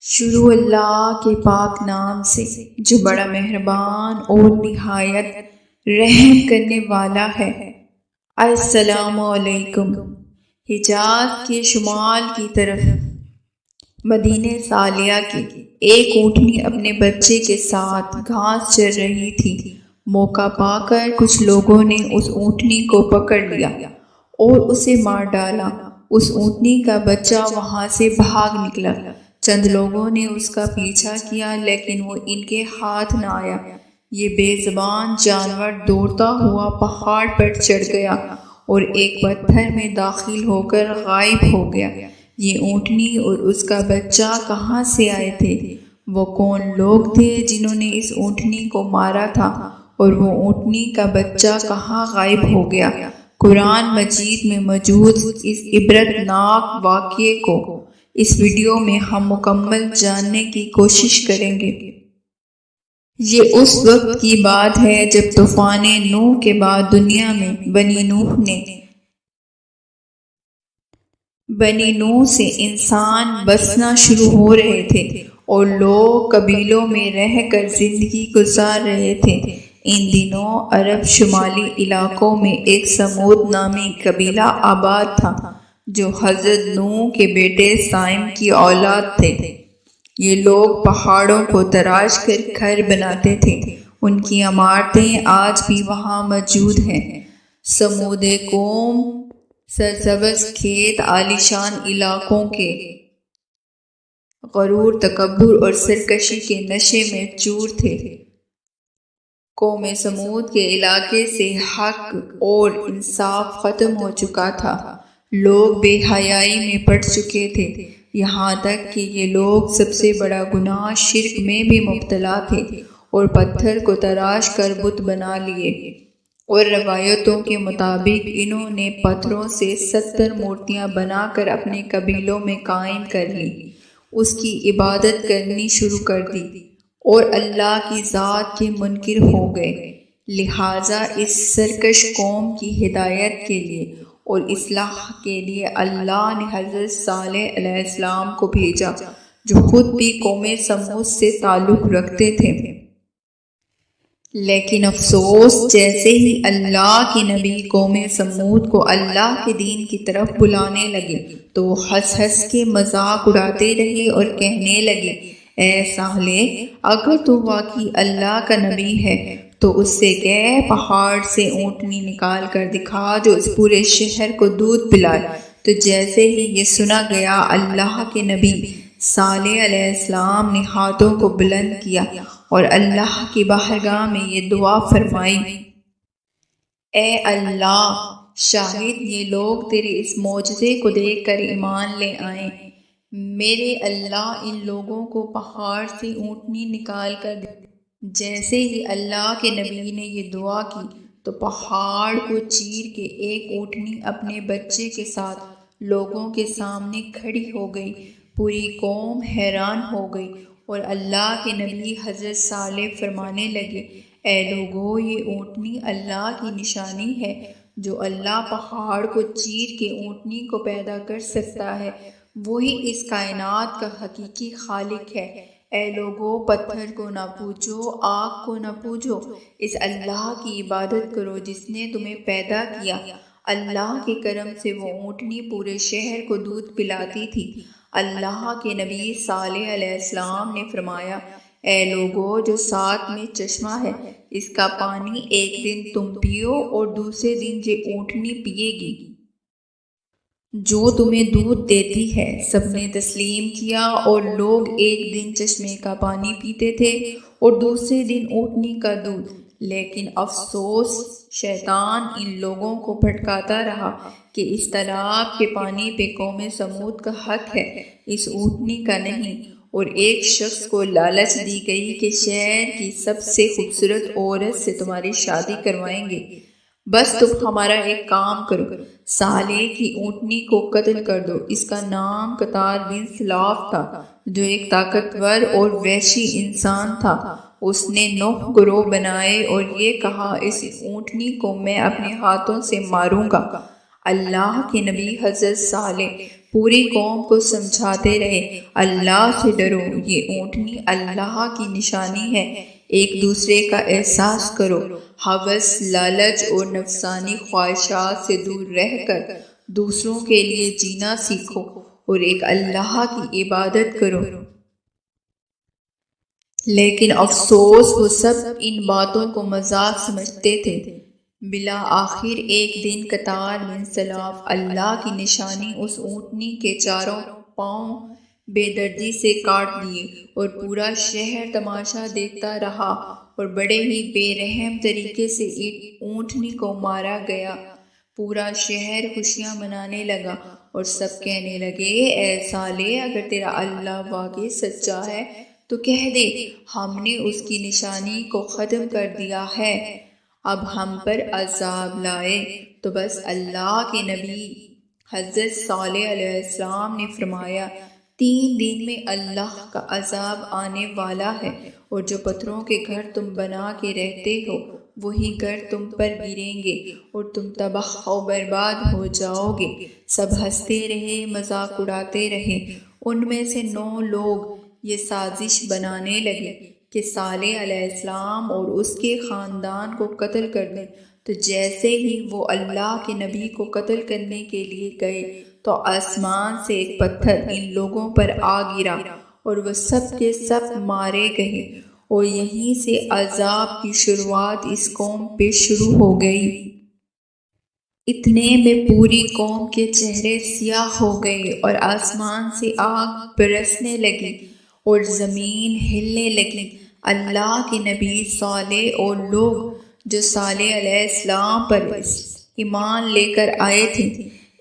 شروع اللہ کے پاک نام سے جو بڑا مہربان اور نہایت رحم کرنے والا ہے۔ السلام علیکم۔ حجاز کے شمال کی طرف مدینہ سالیہ کی ایک اونٹنی اپنے بچے کے ساتھ گھاس چر رہی تھی۔ موقع پا کر کچھ لوگوں نے اس اونٹنی کو پکڑ لیا اور اسے مار ڈالا۔ اس اونٹنی کا بچہ وہاں سے بھاگ نکلا۔ چند لوگوں نے اس کا پیچھا کیا لیکن وہ ان کے ہاتھ نہ آیا۔ یہ بے زبان جانور دوڑتا ہوا پہاڑ پر چڑھ گیا اور ایک پتھر میں داخل ہو کر غائب ہو گیا۔ یہ اونٹنی اور اس کا بچہ کہاں سے آئے تھے؟ وہ کون لوگ تھے جنہوں نے اس اونٹنی کو مارا تھا اور وہ اونٹنی کا بچہ کہاں غائب ہو گیا؟ قرآن مجید میں موجود اس عبرتناک واقعے کو اس ویڈیو میں ہم مکمل جاننے کی کوشش کریں گے۔ یہ اس وقت کی بات ہے جب طوفان نوح کے بعد دنیا میں بنی نوح سے انسان بسنا شروع ہو رہے تھے اور لوگ قبیلوں میں رہ کر زندگی گزار رہے تھے۔ ان دنوں عرب شمالی علاقوں میں ایک سمود نامی قبیلہ آباد تھا جو حضرت نوح کے بیٹے سام کی اولاد تھے۔ یہ لوگ پہاڑوں کو تراش کر گھر بناتے تھے۔ ان کی عمارتیں آج بھی وہاں موجود ہیں۔ سمود قوم سرسبز کھیت، عالیشان علاقوں کے غرور، تکبر اور سرکشی کے نشے میں چور تھے۔ قوم سمود کے علاقے سے حق اور انصاف ختم ہو چکا تھا۔ لوگ بے حیائی میں پڑ چکے تھے، یہاں تک کہ یہ لوگ سب سے بڑا گناہ شرک میں بھی مبتلا تھے اور پتھر کو تراش کر بت بنا لیے، اور روایتوں کے مطابق انہوں نے پتھروں سے 70 مورتیاں بنا کر اپنے قبیلوں میں قائم کر لی، اس کی عبادت کرنی شروع کر دی اور اللہ کی ذات کے منکر ہو گئے۔ لہٰذا اس سرکش قوم کی ہدایت کے لیے اور اصلاح کے لیے اللہ نے حضرت صالح علیہ السلام کو بھیجا، جو خود بھی قوم سمود سے تعلق رکھتے تھے۔ لیکن افسوس، جیسے ہی اللہ کے نبی قوم سمود کو اللہ کے دین کی طرف بلانے لگے تو وہ ہنس ہنس کے مذاق اڑاتے رہے اور کہنے لگے، اے صالح، اگر تو واقعی اللہ کا نبی ہے تو اس سے کہہ پہاڑ سے اونٹنی نکال کر دکھا جو اس پورے شہر کو دودھ پلائے۔ تو جیسے ہی یہ سنا گیا، اللہ کے نبی صالح علیہ السلام نے ہاتھوں کو بلند کیا اور اللہ کی بارگاہ میں یہ دعا فرمائی، اے اللہ، شاید یہ لوگ تیرے اس معجزے کو دیکھ کر ایمان لے آئیں۔ میرے اللہ، ان لوگوں کو پہاڑ سے اونٹنی نکال کر دے۔ جیسے ہی اللہ کے نبی نے یہ دعا کی تو پہاڑ کو چیر کے ایک اونٹنی اپنے بچے کے ساتھ لوگوں کے سامنے کھڑی ہو گئی۔ پوری قوم حیران ہو گئی اور اللہ کے نبی حضرت صالح فرمانے لگے، اے لوگو، یہ اونٹنی اللہ کی نشانی ہے۔ جو اللہ پہاڑ کو چیر کے اونٹنی کو پیدا کر سکتا ہے، وہی اس کائنات کا حقیقی خالق ہے۔ اے لوگو، پتھر کو نہ پوجو، آگ کو نہ پوجو، اس اللہ کی عبادت کرو جس نے تمہیں پیدا کیا۔ اللہ کے کرم سے وہ اونٹنی پورے شہر کو دودھ پلاتی تھی۔ اللہ کے نبی صالح علیہ السلام نے فرمایا، اے لوگو، جو ساتھ میں چشمہ ہے، اس کا پانی ایک دن تم پیو اور دوسرے دن یہ اونٹنی پیے گی جو تمہیں دودھ دیتی ہے۔ سب نے تسلیم کیا اور لوگ ایک دن چشمے کا پانی پیتے تھے اور دوسرے دن اونٹنی کا دودھ۔ لیکن افسوس، شیطان ان لوگوں کو بھٹکاتا رہا کہ اس تالاب کے پانی پہ قوم سمود کا حق ہے، اس اونٹنی کا نہیں، اور ایک شخص کو لالچ دی گئی کہ شہر کی سب سے خوبصورت عورت سے تمہاری شادی کروائیں گے، بس تم ہمارا ایک کام کرو، صالح کی اونٹنی کو قتل کر دو۔ اس کا نام قطار بن سلاف تھا، جو ایک طاقتور اور وحشی انسان تھا۔ اس نے 9 گروہ بنائے اور یہ کہا، اس اونٹنی کو میں اپنے ہاتھوں سے ماروں گا۔ اللہ کے نبی حضرت صالح پوری قوم کو سمجھاتے رہے اللہ سے ڈرو، یہ اونٹنی اللہ کی نشانی ہے، ایک دوسرے کا احساس کرو، ہوس، لالچ اور نفسانی خواہشات سے دور رہ کر دوسروں کے لیے جینا سیکھو اور ایک اللہ کی عبادت کرو۔ لیکن افسوس وہ سب ان باتوں کو مذاق سمجھتے تھے۔ بالآخر ایک دن قطار میں انسلاف اللہ کی نشانی اس اونٹنی کے چاروں پاؤں بے دردی سے کاٹ دیے اور پورا شہر تماشا دیکھتا رہا اور بڑے ہی بے رحم طریقے سے ایک اونٹنی کو مارا گیا۔ پورا شہر خوشیاں منانے لگا اور سب کہنے لگے اے صالح، اگر تیرا اللہ واقعی سچا ہے تو کہہ دے ہم نے اس کی نشانی کو ختم کر دیا ہے، اب ہم پر عذاب لائے۔ تو بس اللہ کے نبی حضرت صالح علیہ السلام نے فرمایا 3 دن میں اللہ کا عذاب آنے والا ہے اور جو پتھروں کے گھر تم بنا کے رہتے ہو وہی گھر تم پر گریں گے اور تم تباہ و برباد ہو جاؤ گے۔ سب ہنستے رہے، مذاق اڑاتے رہے۔ ان میں سے 9 لوگ یہ سازش بنانے لگے کہ صالح علیہ السلام اور اس کے خاندان کو قتل کر دیں۔ تو جیسے ہی وہ اللہ کے نبی کو قتل کرنے کے لیے گئے تو آسمان سے ایک پتھر ان لوگوں پر آ گرا اور وہ سب کے سب مارے گئے، اور یہیں سے عذاب کی شروعات اس قوم پہ شروع ہو گئی۔ اتنے میں پوری قوم کے چہرے سیاہ ہو گئے اور آسمان سے آگ برسنے لگی اور زمین ہلنے لگی۔ اللہ کے نبی صالح اور لوگ جو صالح علیہ السلام پر ایمان لے کر آئے تھے،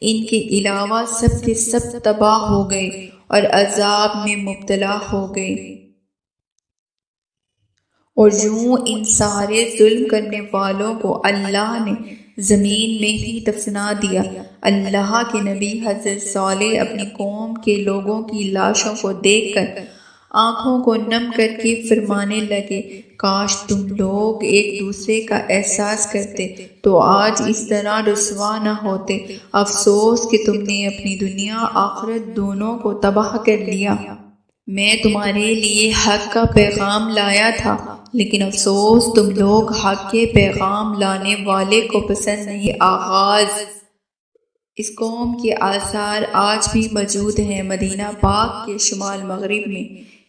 ان کے علاوہ سب کے سب تباہ ہو گئے اور عذاب میں مبتلا ہو گئے۔ اور یوں ان سارے ظلم کرنے والوں کو اللہ نے زمین میں ہی دفنا دیا۔ اللہ کے نبی حضرت صالح اپنی قوم کے لوگوں کی لاشوں کو دیکھ کر آنکھوں کو نم کر کے فرمانے لگے کاش تم لوگ ایک دوسرے کا احساس کرتے تو آج اس طرح رسوا نہ ہوتے۔ افسوس کہ تم نے اپنی دنیا آخرت دونوں کو تباہ کر لیا۔ میں تمہارے لیے حق کا پیغام لایا تھا، لیکن افسوس تم لوگ حق کے پیغام لانے والے کو پسند نہیں۔ آغاز اس قوم کے آثار آج بھی موجود ہیں۔ مدینہ پاک کے شمال مغرب میں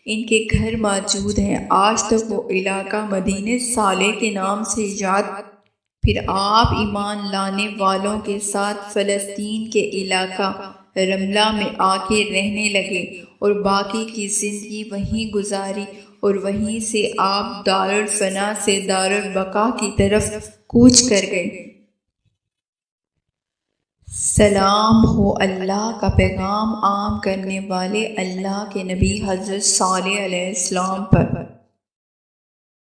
ان کے گھر موجود ہیں۔ آج تک وہ علاقہ مدینہ صالح کے نام سے یاد۔ پھر آپ ایمان لانے والوں کے ساتھ فلسطین کے علاقہ رملہ میں آ کے رہنے لگے اور باقی کی زندگی وہیں گزاری، اور وہیں سے آپ دارالفنا سے دارالبقا کی طرف کوچ کر گئے۔ سلام ہو اللہ کا پیغام عام کرنے والے اللہ کے نبی حضرت صالح علیہ السلام پر۔